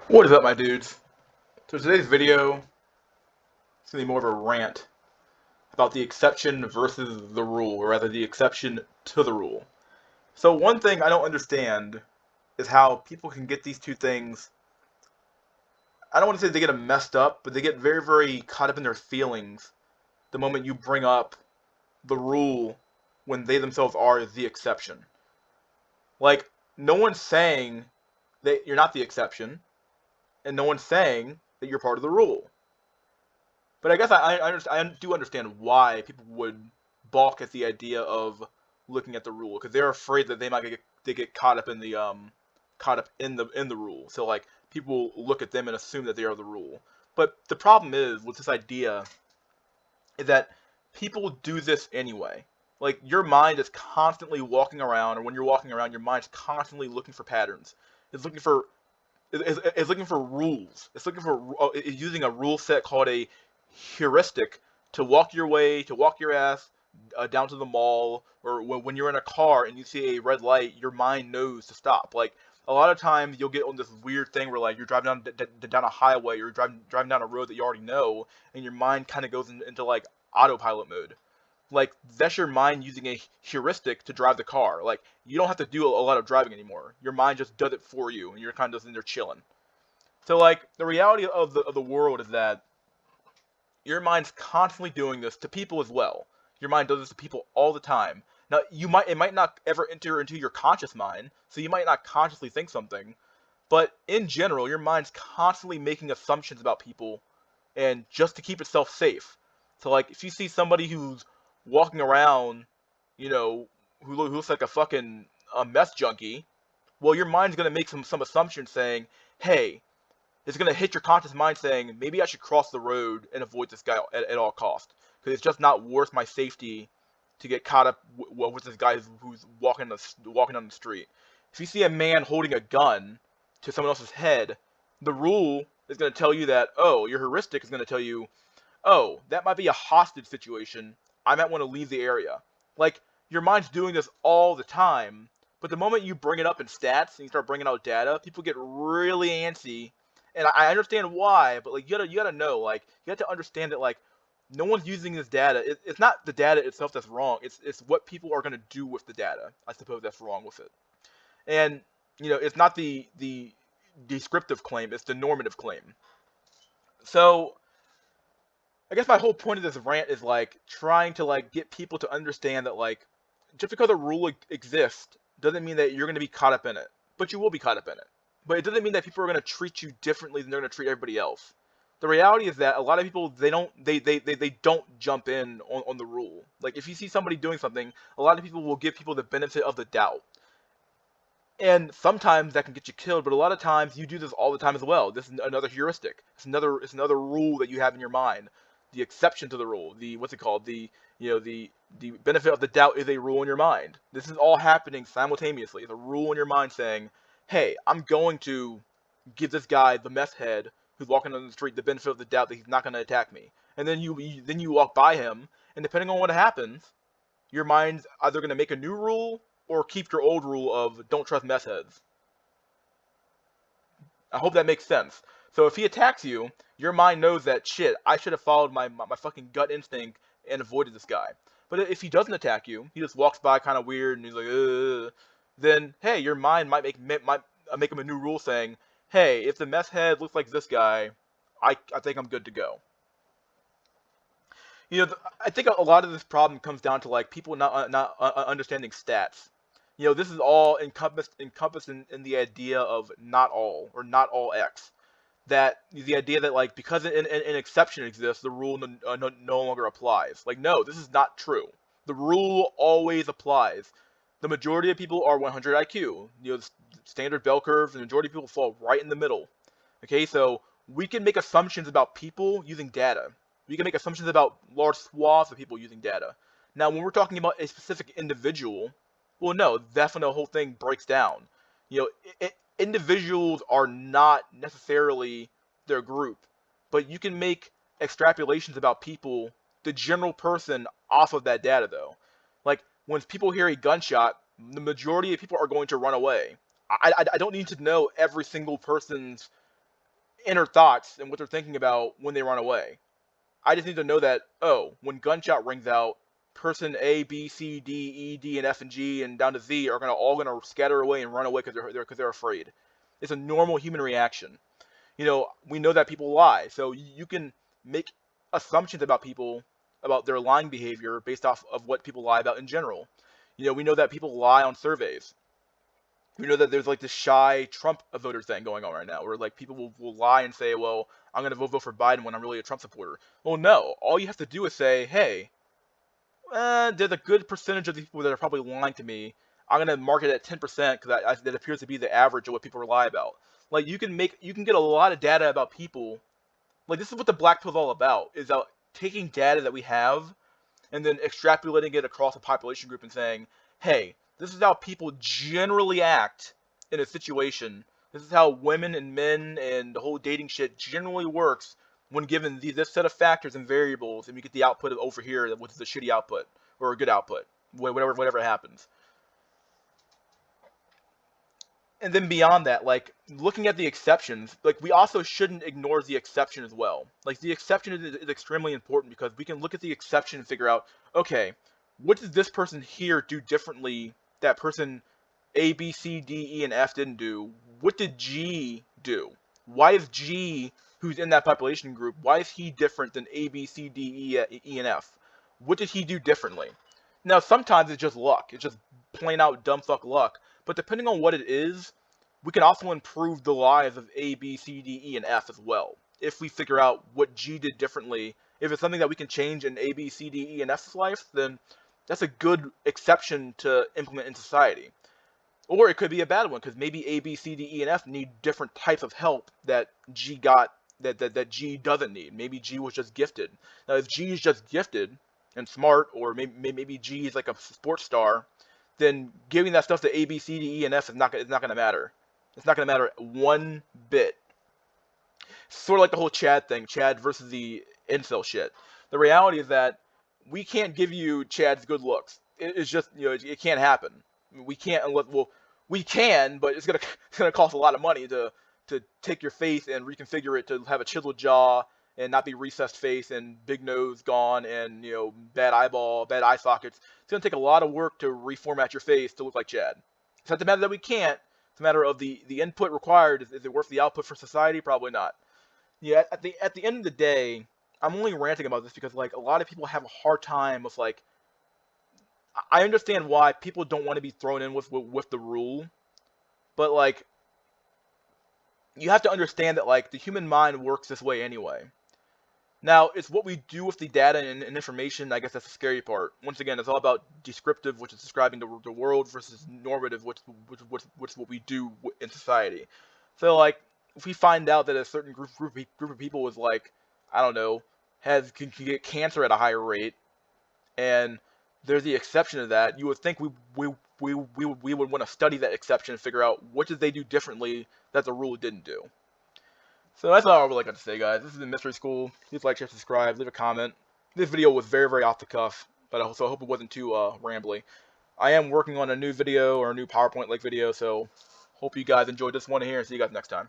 What is up, my dudes? So today's video is going to be more of a rant about the exception versus the rule, or rather the exception to the rule. So one thing I don't understand is how people can get these two things. I don't want to say they get them messed up, but they get very, very caught up in their feelings the moment you bring up the rule when they themselves are the exception. Like, no one's saying that you're not the exception, and no one's saying that you're part of the rule. But I guess I do understand why people would balk at the idea of looking at the rule because they're afraid that they get caught up in the rule. So like people look at them and assume that they are the rule. But the problem is with this idea is that people do this anyway. Like your mind is constantly walking around, or when you're walking around, your mind's constantly looking for patterns. It's looking for it's looking for rules. It's looking for it's using a rule set called a heuristic to walk your ass down to the mall, or when you're in a car and you see a red light, your mind knows to stop. Like a lot of times, you'll get on this weird thing where like you're driving down a highway, or you're driving down a road that you already know, and your mind kind of goes into like autopilot mode. Like that's your mind using a heuristic to drive the car. Like you don't have to do a lot of driving anymore. Your mind just does it for you, and you're kind of just in there chilling. So like the reality of the world is that your mind's constantly doing this to people as well. Your mind does this to people all the time. Now it might not ever enter into your conscious mind, so you might not consciously think something, but in general, your mind's constantly making assumptions about people, and just to keep itself safe. So like if you see somebody who's walking around, you know, who looks like a fucking meth junkie, well, your mind's gonna make some assumptions saying, hey, it's gonna hit your conscious mind saying maybe I should cross the road and avoid this guy at all cost because it's just not worth my safety to get caught up with this guy who's walking on the street. If you see a man holding a gun to someone else's head, the rule is going to tell you that, oh, your heuristic is going to tell you, oh, that might be a hostage situation. I might want to leave the area. Like, your mind's doing this all the time, but the moment you bring it up in stats and you start bringing out data, people get really antsy. And I understand why, but like you gotta know, like you have to understand that like no one's using this data. It's not the data itself that's wrong. It's what people are gonna do with the data. I suppose that's wrong with it. And it's not the descriptive claim. It's the normative claim. So I guess my whole point of this rant is like trying to like get people to understand that like just because a rule exists doesn't mean that you're gonna be caught up in it. But you will be caught up in it. But it doesn't mean that people are gonna treat you differently than they're gonna treat everybody else. The reality is that a lot of people they don't jump in on the rule. Like if you see somebody doing something, a lot of people will give people the benefit of the doubt. And sometimes that can get you killed, but a lot of times you do this all the time as well. This is another heuristic. It's another rule that you have in your mind. The exception to the rule. The what's it called? The benefit of the doubt is a rule in your mind. This is all happening simultaneously. It's a rule in your mind saying, "Hey, I'm going to give this guy the meth head who's walking on the street the benefit of the doubt that he's not going to attack me." And then you walk by him, and depending on what happens, your mind's either going to make a new rule or keep your old rule of don't trust meth heads. I hope that makes sense. So if he attacks you, your mind knows that shit, I should have followed my fucking gut instinct and avoided this guy. But if he doesn't attack you, he just walks by kind of weird and he's like, ugh, then hey, your mind might make him a new rule saying, hey, if the meth head looks like this guy, I think I'm good to go. I think a lot of this problem comes down to like people not understanding stats. This is all encompassed in the idea of not all or not all X. That the idea that like because an exception exists, the rule no longer applies. Like no, this is not true. The rule always applies. The majority of people are 100 IQ. Standard bell curve. The majority of people fall right in the middle. Okay, so we can make assumptions about people using data. We can make assumptions about large swaths of people using data. Now, when we're talking about a specific individual, well, no, that's when the whole thing breaks down. Individuals are not necessarily their group, but you can make extrapolations about people, the general person, off of that data, though. Like, when people hear a gunshot, the majority of people are going to run away. I don't need to know every single person's inner thoughts and what they're thinking about when they run away. I just need to know that, oh, when gunshot rings out, person A, B, C, D, E, D, and F and G and down to Z are all gonna scatter away and run away because they're afraid. It's a normal human reaction. We know that people lie, so you can make assumptions about people, about their lying behavior based off of what people lie about in general. We know that people lie on surveys. We know that there's like this shy Trump voter thing going on right now, where like people will lie and say, well, I'm gonna vote for Biden when I'm really a Trump supporter. Well, no, all you have to do is say, hey, there's a good percentage of these people that are probably lying to me. I'm gonna mark it at 10% because that appears to be the average of what people lie about. Like you can get a lot of data about people. Like this is what the black pill is all about: is about taking data that we have and then extrapolating it across a population group and saying, hey, this is how people generally act in a situation. This is how women and men and the whole dating shit generally works when given this set of factors and variables, and we get the output of over here, which is a shitty output or a good output, whatever happens. And then beyond that, like looking at the exceptions, like we also shouldn't ignore the exception as well. Like the exception is extremely important because we can look at the exception and figure out, okay, what does this person here do differently that person A, B, C, D, E, and F didn't do? What did G do? Why is G, who's in that population group, why is he different than A, B, C, D, E, and F? What did he do differently? Now, sometimes it's just luck. It's just plain out dumb fuck luck. But depending on what it is, we can also improve the lives of A, B, C, D, E, and F as well. If we figure out what G did differently, if it's something that we can change in A, B, C, D, E, and F's life, then that's a good exception to implement in society. Or it could be a bad one, because maybe A, B, C, D, E, and F need different types of help that G got, that G doesn't need. Maybe G was just gifted. Now, if G is just gifted and smart, or maybe G is like a sports star, then giving that stuff to A, B, C, D, E, and F is not going to matter. It's not going to matter one bit. Sort of like the whole Chad thing, Chad versus the incel shit. The reality is that we can't give you Chad's good looks. It's just, it can't happen. We can't, well, we can, but it's gonna cost a lot of money to take your face and reconfigure it to have a chiseled jaw and not be recessed face and big nose gone and bad eyeball, bad eye sockets. It's gonna take a lot of work to reformat your face to look like Chad. It's not the matter that we can't. It's a matter of the input required. Is it worth the output for society? Probably not. Yeah, at the end of the day, I'm only ranting about this because like a lot of people have a hard time with like. I understand why people don't want to be thrown in with the rule, but like you have to understand that like the human mind works this way anyway. Now, it's what we do with the data and information. I guess that's the scary part. Once again, it's all about descriptive, which is describing the world, versus normative, which is what we do in society. So, like, if we find out that a certain group of people is like, I don't know, can get cancer at a higher rate, and there's the exception to that, you would think we would want to study that exception and figure out what did they do differently that the rule didn't do. So that's all I really got to say, guys. This is the Mystery School. Please like, share, subscribe, leave a comment. This video was very, very off the cuff, but I hope it wasn't too rambly. I am working on a new video or a new PowerPoint-like video, so hope you guys enjoyed this one here, and see you guys next time.